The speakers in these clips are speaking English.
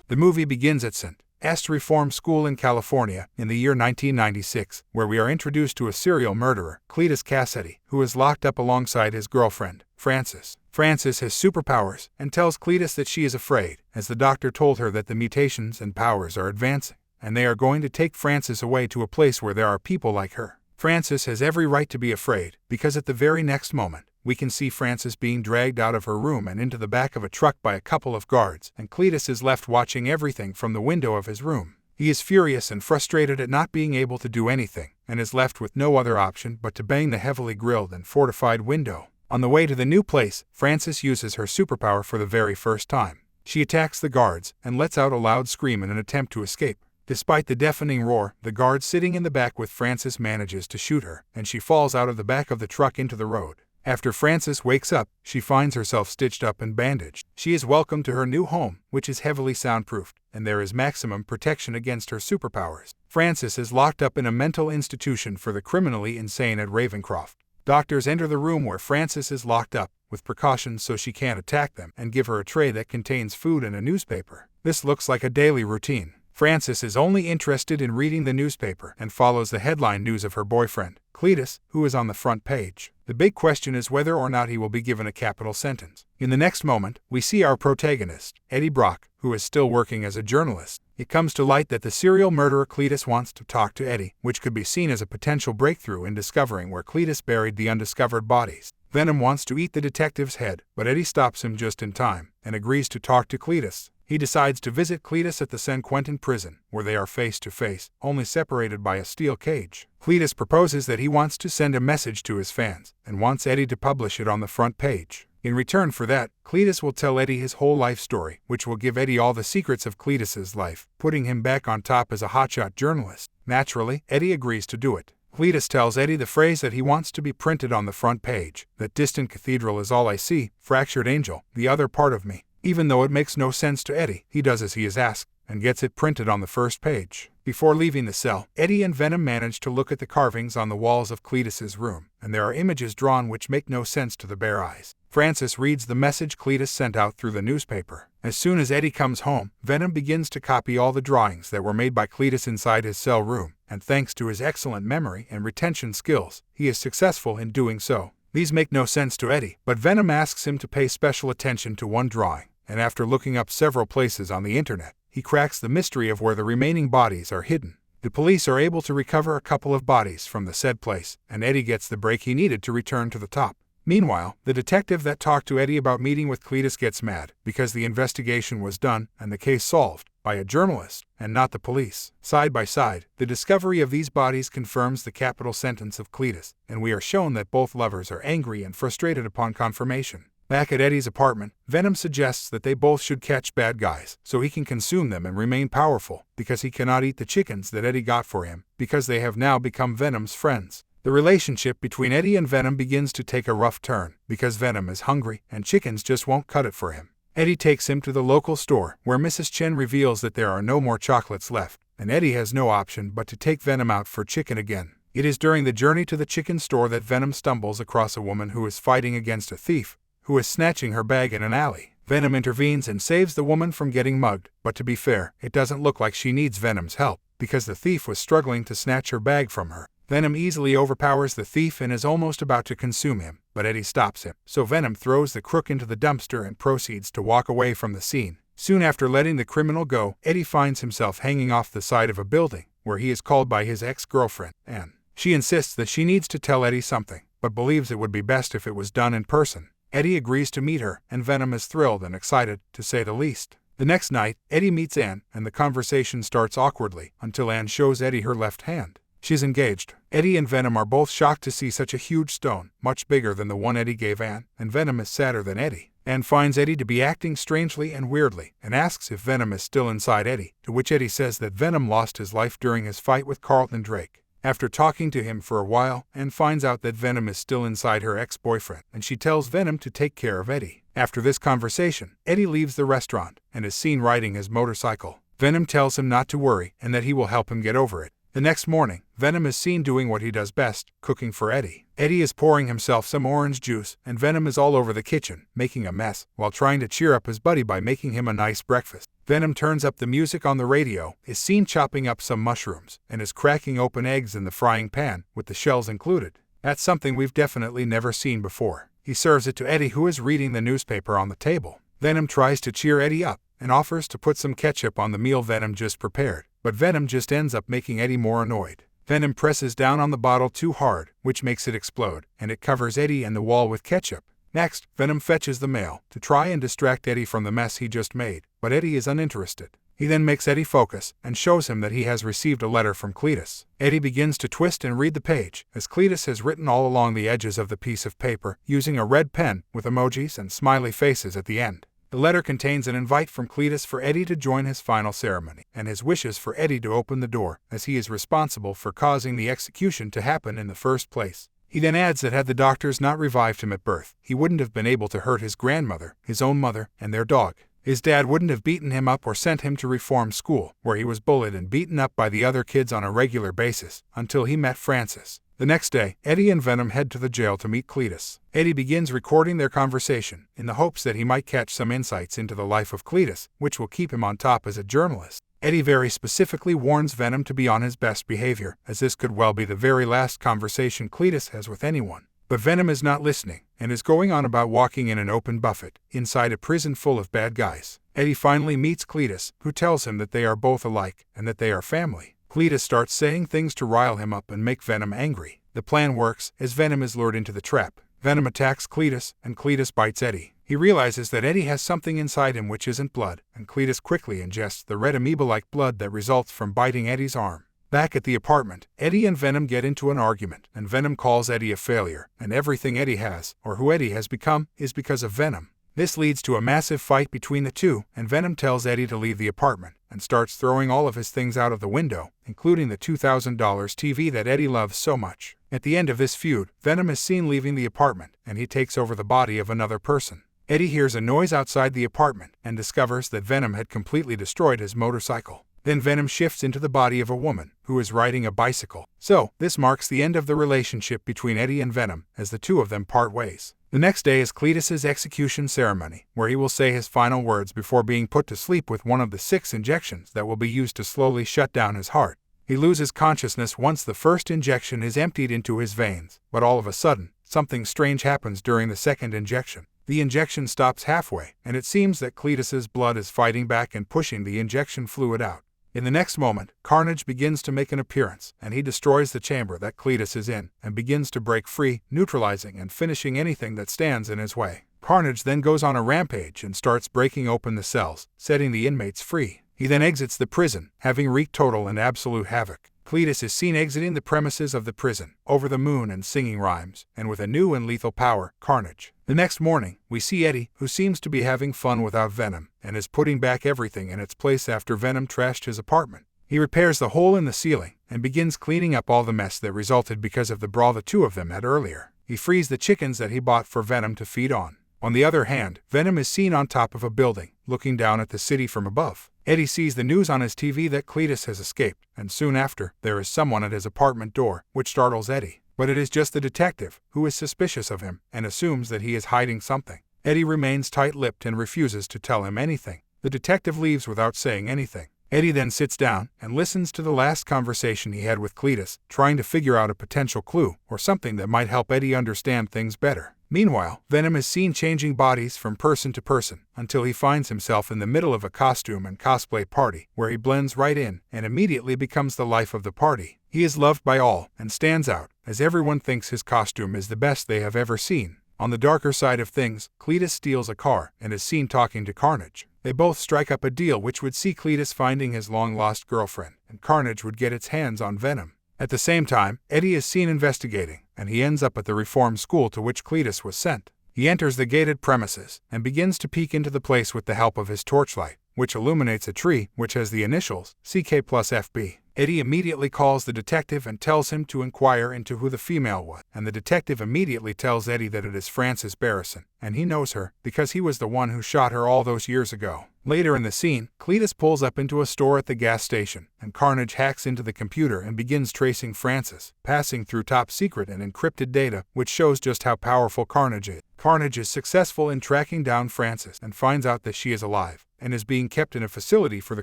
The movie begins at St. Est Reform School in California in the year 1996, where we are introduced to a serial murderer, Cletus Cassidy, who is locked up alongside his girlfriend, Frances. Frances has superpowers and tells Cletus that she is afraid, as the doctor told her that the mutations and powers are advancing, and they are going to take Frances away to a place where there are people like her. Frances has every right to be afraid, because at the very next moment, we can see Frances being dragged out of her room and into the back of a truck by a couple of guards, and Cletus is left watching everything from the window of his room. He is furious and frustrated at not being able to do anything, and is left with no other option but to bang the heavily grilled and fortified window. On the way to the new place, Frances uses her superpower for the very first time. She attacks the guards and lets out a loud scream in an attempt to escape. Despite the deafening roar, the guard sitting in the back with Frances manages to shoot her, and she falls out of the back of the truck into the road. After Frances wakes up, she finds herself stitched up and bandaged. She is welcomed to her new home, which is heavily soundproofed, and there is maximum protection against her superpowers. Frances is locked up in a mental institution for the criminally insane at Ravencroft. Doctors enter the room where Frances is locked up, with precautions so she can't attack them, and give her a tray that contains food and a newspaper. This looks like a daily routine. Frances is only interested in reading the newspaper and follows the headline news of her boyfriend, Cletus, who is on the front page. The big question is whether or not he will be given a capital sentence. In the next moment, we see our protagonist, Eddie Brock, who is still working as a journalist. It comes to light that the serial murderer Cletus wants to talk to Eddie, which could be seen as a potential breakthrough in discovering where Cletus buried the undiscovered bodies. Venom wants to eat the detective's head, but Eddie stops him just in time and agrees to talk to Cletus. He decides to visit Cletus at the San Quentin prison, where they are face to face, only separated by a steel cage. Cletus proposes that he wants to send a message to his fans, and wants Eddie to publish it on the front page. In return for that, Cletus will tell Eddie his whole life story, which will give Eddie all the secrets of Cletus's life, putting him back on top as a hotshot journalist. Naturally, Eddie agrees to do it. Cletus tells Eddie the phrase that he wants to be printed on the front page, that distant cathedral is all I see, fractured angel, the other part of me. Even though it makes no sense to Eddie, he does as he is asked, and gets it printed on the first page. Before leaving the cell, Eddie and Venom manage to look at the carvings on the walls of Cletus's room, and there are images drawn which make no sense to the bare eyes. Frances reads the message Cletus sent out through the newspaper. As soon as Eddie comes home, Venom begins to copy all the drawings that were made by Cletus inside his cell room, and thanks to his excellent memory and retention skills, he is successful in doing so. These make no sense to Eddie, but Venom asks him to pay special attention to one drawing, and after looking up several places on the internet, he cracks the mystery of where the remaining bodies are hidden. The police are able to recover a couple of bodies from the said place, and Eddie gets the break he needed to return to the top. Meanwhile, the detective that talked to Eddie about meeting with Cletus gets mad, because the investigation was done and the case solved by a journalist, and not the police. Side by side, the discovery of these bodies confirms the capital sentence of Cletus, and we are shown that both lovers are angry and frustrated upon confirmation. Back at Eddie's apartment, Venom suggests that they both should catch bad guys, so he can consume them and remain powerful, because he cannot eat the chickens that Eddie got for him, because they have now become Venom's friends. The relationship between Eddie and Venom begins to take a rough turn, because Venom is hungry, and chickens just won't cut it for him. Eddie takes him to the local store, where Mrs. Chen reveals that there are no more chocolates left, and Eddie has no option but to take Venom out for chicken again. It is during the journey to the chicken store that Venom stumbles across a woman who is fighting against a thief, who is snatching her bag in an alley. Venom intervenes and saves the woman from getting mugged, but to be fair, it doesn't look like she needs Venom's help, because the thief was struggling to snatch her bag from her. Venom easily overpowers the thief and is almost about to consume him, but Eddie stops him, so Venom throws the crook into the dumpster and proceeds to walk away from the scene. Soon after letting the criminal go, Eddie finds himself hanging off the side of a building, where he is called by his ex-girlfriend, Anne. She insists that she needs to tell Eddie something, but believes it would be best if it was done in person. Eddie agrees to meet her, and Venom is thrilled and excited, to say the least. The next night, Eddie meets Anne, and the conversation starts awkwardly, until Anne shows Eddie her left hand. She's engaged. Eddie and Venom are both shocked to see such a huge stone, much bigger than the one Eddie gave Anne, and Venom is sadder than Eddie. Anne finds Eddie to be acting strangely and weirdly, and asks if Venom is still inside Eddie, to which Eddie says that Venom lost his life during his fight with Carlton Drake. After talking to him for a while, Anne finds out that Venom is still inside her ex-boyfriend, and she tells Venom to take care of Eddie. After this conversation, Eddie leaves the restaurant, and is seen riding his motorcycle. Venom tells him not to worry, and that he will help him get over it. The next morning, Venom is seen doing what he does best, cooking for Eddie. Eddie is pouring himself some orange juice, and Venom is all over the kitchen, making a mess, while trying to cheer up his buddy by making him a nice breakfast. Venom turns up the music on the radio, is seen chopping up some mushrooms, and is cracking open eggs in the frying pan, with the shells included. That's something we've definitely never seen before. He serves it to Eddie, who is reading the newspaper on the table. Venom tries to cheer Eddie up, and offers to put some ketchup on the meal Venom just prepared, but Venom just ends up making Eddie more annoyed. Venom presses down on the bottle too hard, which makes it explode, and it covers Eddie and the wall with ketchup. Next, Venom fetches the mail to try and distract Eddie from the mess he just made, but Eddie is uninterested. He then makes Eddie focus and shows him that he has received a letter from Cletus. Eddie begins to twist and read the page, as Cletus has written all along the edges of the piece of paper, using a red pen with emojis and smiley faces at the end. The letter contains an invite from Cletus for Eddie to join his final ceremony, and his wishes for Eddie to open the door, as he is responsible for causing the execution to happen in the first place. He then adds that had the doctors not revived him at birth, he wouldn't have been able to hurt his grandmother, his own mother, and their dog. His dad wouldn't have beaten him up or sent him to reform school, where he was bullied and beaten up by the other kids on a regular basis, until he met Francis. The next day, Eddie and Venom head to the jail to meet Cletus. Eddie begins recording their conversation, in the hopes that he might catch some insights into the life of Cletus, which will keep him on top as a journalist. Eddie very specifically warns Venom to be on his best behavior, as this could well be the very last conversation Cletus has with anyone. But Venom is not listening, and is going on about walking in an open buffet, inside a prison full of bad guys. Eddie finally meets Cletus, who tells him that they are both alike, and that they are family. Cletus starts saying things to rile him up and make Venom angry. The plan works, as Venom is lured into the trap. Venom attacks Cletus, and Cletus bites Eddie. He realizes that Eddie has something inside him which isn't blood, and Cletus quickly ingests the red amoeba-like blood that results from biting Eddie's arm. Back at the apartment, Eddie and Venom get into an argument, and Venom calls Eddie a failure, and everything Eddie has, or who Eddie has become, is because of Venom. This leads to a massive fight between the two, and Venom tells Eddie to leave the apartment, and starts throwing all of his things out of the window, including the $2,000 TV that Eddie loves so much. At the end of this feud, Venom is seen leaving the apartment, and he takes over the body of another person. Eddie hears a noise outside the apartment, and discovers that Venom had completely destroyed his motorcycle. Then Venom shifts into the body of a woman, who is riding a bicycle. So, this marks the end of the relationship between Eddie and Venom, as the two of them part ways. The next day is Cletus's execution ceremony, where he will say his final words before being put to sleep with one of the 6 injections that will be used to slowly shut down his heart. He loses consciousness once the first injection is emptied into his veins, but all of a sudden, something strange happens during the second injection. The injection stops halfway, and it seems that Cletus's blood is fighting back and pushing the injection fluid out. In the next moment, Carnage begins to make an appearance, and he destroys the chamber that Cletus is in, and begins to break free, neutralizing and finishing anything that stands in his way. Carnage then goes on a rampage and starts breaking open the cells, setting the inmates free. He then exits the prison, having wreaked total and absolute havoc. Cletus is seen exiting the premises of the prison, over the moon and singing rhymes, and with a new and lethal power, Carnage. The next morning, we see Eddie, who seems to be having fun without Venom, and is putting back everything in its place after Venom trashed his apartment. He repairs the hole in the ceiling, and begins cleaning up all the mess that resulted because of the brawl the two of them had earlier. He frees the chickens that he bought for Venom to feed on. On the other hand, Venom is seen on top of a building, looking down at the city from above. Eddie sees the news on his TV that Cletus has escaped, and soon after, there is someone at his apartment door, which startles Eddie. But it is just the detective, who is suspicious of him, and assumes that he is hiding something. Eddie remains tight-lipped and refuses to tell him anything. The detective leaves without saying anything. Eddie then sits down and listens to the last conversation he had with Cletus, trying to figure out a potential clue, or something that might help Eddie understand things better. Meanwhile, Venom is seen changing bodies from person to person, until he finds himself in the middle of a costume and cosplay party, where he blends right in, and immediately becomes the life of the party. He is loved by all, and stands out, as everyone thinks his costume is the best they have ever seen. On the darker side of things, Cletus steals a car, and is seen talking to Carnage. They both strike up a deal which would see Cletus finding his long-lost girlfriend, and Carnage would get its hands on Venom. At the same time, Eddie is seen investigating, and he ends up at the reform school to which Cletus was sent. He enters the gated premises, and begins to peek into the place with the help of his torchlight, which illuminates a tree which has the initials CK plus FB. Eddie immediately calls the detective and tells him to inquire into who the female was, and the detective immediately tells Eddie that it is Frances Barrison, and he knows her because he was the one who shot her all those years ago. Later in the scene, Cletus pulls up into a store at the gas station, and Carnage hacks into the computer and begins tracing Francis, passing through top-secret and encrypted data, which shows just how powerful Carnage is. Carnage is successful in tracking down Francis and finds out that she is alive, and is being kept in a facility for the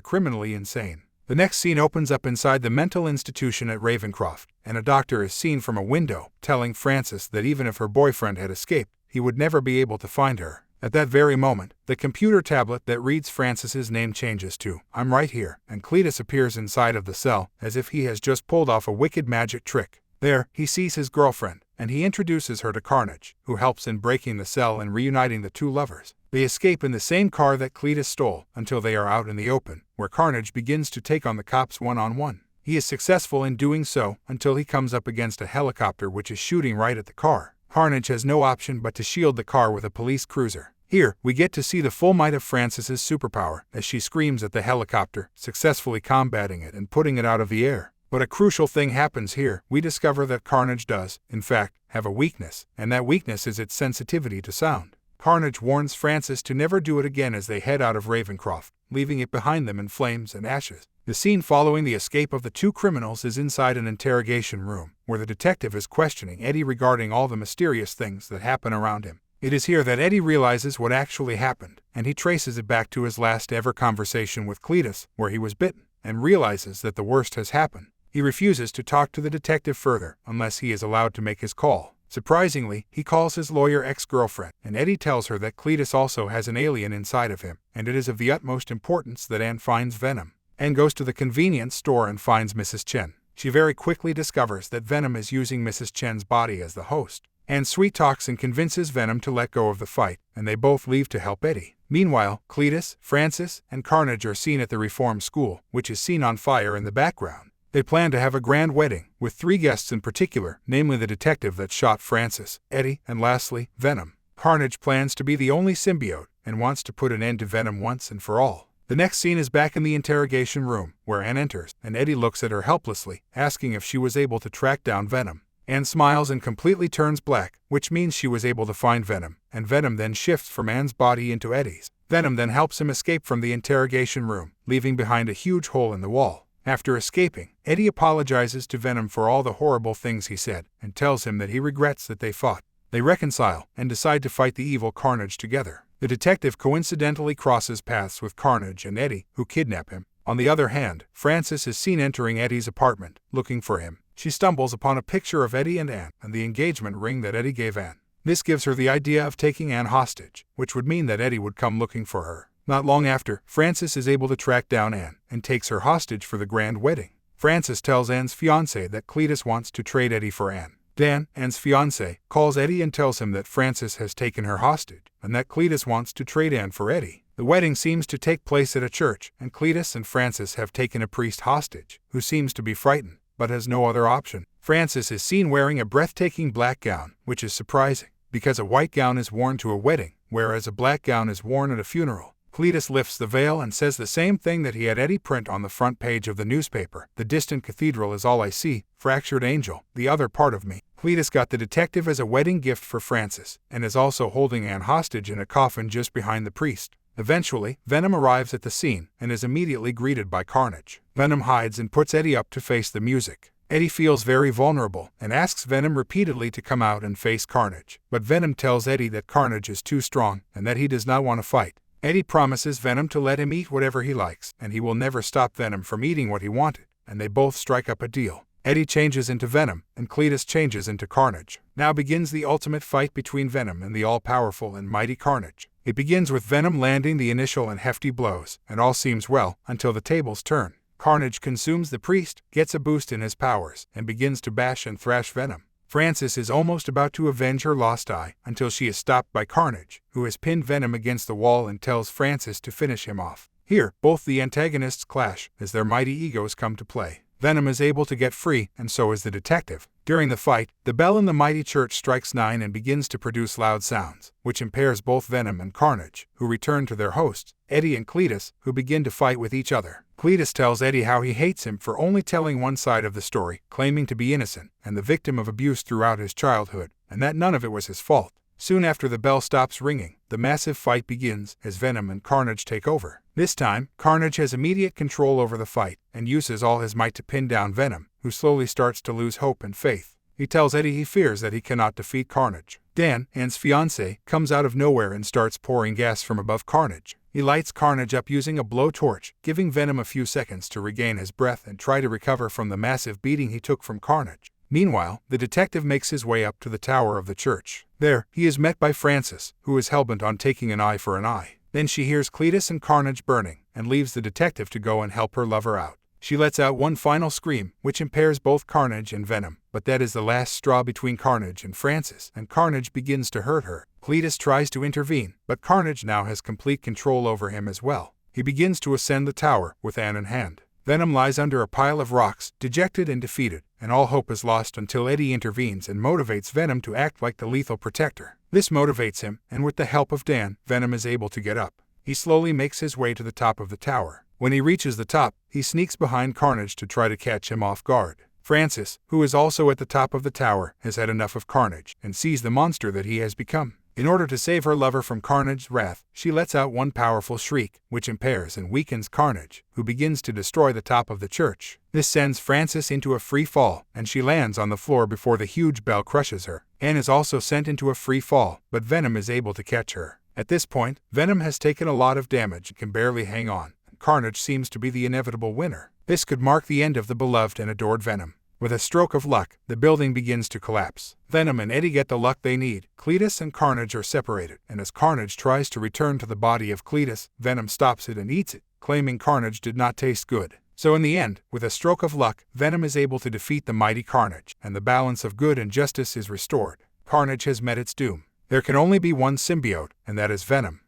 criminally insane. The next scene opens up inside the mental institution at Ravencroft, and a doctor is seen from a window, telling Francis that even if her boyfriend had escaped, he would never be able to find her. At that very moment, the computer tablet that reads Francis's name changes to "I'm right here," and Cletus appears inside of the cell, as if he has just pulled off a wicked magic trick. There, he sees his girlfriend, and he introduces her to Carnage, who helps in breaking the cell and reuniting the two lovers. They escape in the same car that Cletus stole, until they are out in the open, where Carnage begins to take on the cops one-on-one. He is successful in doing so, until he comes up against a helicopter which is shooting right at the car. Carnage has no option but to shield the car with a police cruiser. Here, we get to see the full might of Francis's superpower, as she screams at the helicopter, successfully combating it and putting it out of the air. But a crucial thing happens here. We discover that Carnage does, in fact, have a weakness, and that weakness is its sensitivity to sound. Carnage warns Francis to never do it again as they head out of Ravencroft, leaving it behind them in flames and ashes. The scene following the escape of the two criminals is inside an interrogation room, where the detective is questioning Eddie regarding all the mysterious things that happen around him. It is here that Eddie realizes what actually happened, and he traces it back to his last ever conversation with Cletus, where he was bitten, and realizes that the worst has happened. He refuses to talk to the detective further, unless he is allowed to make his call. Surprisingly, he calls his lawyer ex-girlfriend, and Eddie tells her that Cletus also has an alien inside of him, and it is of the utmost importance that Anne finds Venom. Anne goes to the convenience store and finds Mrs. Chen. She very quickly discovers that Venom is using Mrs. Chen's body as the host. Anne sweet-talks and convinces Venom to let go of the fight, and they both leave to help Eddie. Meanwhile, Cletus, Francis, and Carnage are seen at the reform school, which is seen on fire in the background. They plan to have a grand wedding, with 3 guests in particular, namely the detective that shot Francis, Eddie, and lastly, Venom. Carnage plans to be the only symbiote, and wants to put an end to Venom once and for all. The next scene is back in the interrogation room, where Anne enters, and Eddie looks at her helplessly, asking if she was able to track down Venom. Anne smiles and completely turns black, which means she was able to find Venom, and Venom then shifts from Anne's body into Eddie's. Venom then helps him escape from the interrogation room, leaving behind a huge hole in the wall. After escaping, Eddie apologizes to Venom for all the horrible things he said, and tells him that he regrets that they fought. They reconcile, and decide to fight the evil Carnage together. The detective coincidentally crosses paths with Carnage and Eddie, who kidnap him. On the other hand, Francis is seen entering Eddie's apartment, looking for him. She stumbles upon a picture of Eddie and Anne, and the engagement ring that Eddie gave Anne. This gives her the idea of taking Anne hostage, which would mean that Eddie would come looking for her. Not long after, Francis is able to track down Anne, and takes her hostage for the grand wedding. Francis tells Anne's fiancé that Cletus wants to trade Eddie for Anne. Dan, Anne's fiancé, calls Eddie and tells him that Francis has taken her hostage, and that Cletus wants to trade Anne for Eddie. The wedding seems to take place at a church, and Cletus and Francis have taken a priest hostage, who seems to be frightened, but has no other option. Francis is seen wearing a breathtaking black gown, which is surprising, because a white gown is worn to a wedding, whereas a black gown is worn at a funeral. Cletus lifts the veil and says the same thing that he had Eddie print on the front page of the newspaper. The distant cathedral is all I see, fractured angel, the other part of me. Cletus got the detective as a wedding gift for Francis, and is also holding Anne hostage in a coffin just behind the priest. Eventually, Venom arrives at the scene, and is immediately greeted by Carnage. Venom hides and puts Eddie up to face the music. Eddie feels very vulnerable, and asks Venom repeatedly to come out and face Carnage. But Venom tells Eddie that Carnage is too strong, and that he does not want to fight. Eddie promises Venom to let him eat whatever he likes, and he will never stop Venom from eating what he wanted, and they both strike up a deal. Eddie changes into Venom, and Cletus changes into Carnage. Now begins the ultimate fight between Venom and the all-powerful and mighty Carnage. It begins with Venom landing the initial and hefty blows, and all seems well, until the tables turn. Carnage consumes the priest, gets a boost in his powers, and begins to bash and thrash Venom. Francis is almost about to avenge her lost eye, until she is stopped by Carnage, who has pinned Venom against the wall and tells Francis to finish him off. Here, both the antagonists clash, as their mighty egos come to play. Venom is able to get free, and so is the detective. During the fight, the bell in the mighty church strikes 9 and begins to produce loud sounds, which impairs both Venom and Carnage, who return to their hosts, Eddie and Cletus, who begin to fight with each other. Cletus tells Eddie how he hates him for only telling one side of the story, claiming to be innocent, and the victim of abuse throughout his childhood, and that none of it was his fault. Soon after the bell stops ringing, the massive fight begins, as Venom and Carnage take over. This time, Carnage has immediate control over the fight and uses all his might to pin down Venom, who slowly starts to lose hope and faith. He tells Eddie he fears that he cannot defeat Carnage. Dan, Ann's fiancé, comes out of nowhere and starts pouring gas from above Carnage. He lights Carnage up using a blowtorch, giving Venom a few seconds to regain his breath and try to recover from the massive beating he took from Carnage. Meanwhile, the detective makes his way up to the tower of the church. There, he is met by Frances, who is hellbent on taking an eye for an eye. Then she hears Cletus and Carnage burning, and leaves the detective to go and help her lover out. She lets out one final scream, which impairs both Carnage and Venom, but that is the last straw between Carnage and Frances, and Carnage begins to hurt her. Cletus tries to intervene, but Carnage now has complete control over him as well. He begins to ascend the tower, with Anne in hand. Venom lies under a pile of rocks, dejected and defeated, and all hope is lost until Eddie intervenes and motivates Venom to act like the lethal protector. This motivates him, and with the help of Dan, Venom is able to get up. He slowly makes his way to the top of the tower. When he reaches the top, he sneaks behind Carnage to try to catch him off guard. Frances, who is also at the top of the tower, has had enough of Carnage and sees the monster that he has become. In order to save her lover from Carnage's wrath, she lets out one powerful shriek, which impairs and weakens Carnage, who begins to destroy the top of the church. This sends Frances into a free fall, and she lands on the floor before the huge bell crushes her. Anne is also sent into a free fall, but Venom is able to catch her. At this point, Venom has taken a lot of damage and can barely hang on. Carnage seems to be the inevitable winner. This could mark the end of the beloved and adored Venom. With a stroke of luck, the building begins to collapse. Venom and Eddie get the luck they need. Cletus and Carnage are separated, and as Carnage tries to return to the body of Cletus, Venom stops it and eats it, claiming Carnage did not taste good. So in the end, with a stroke of luck, Venom is able to defeat the mighty Carnage, and the balance of good and justice is restored. Carnage has met its doom. There can only be one symbiote, and that is Venom.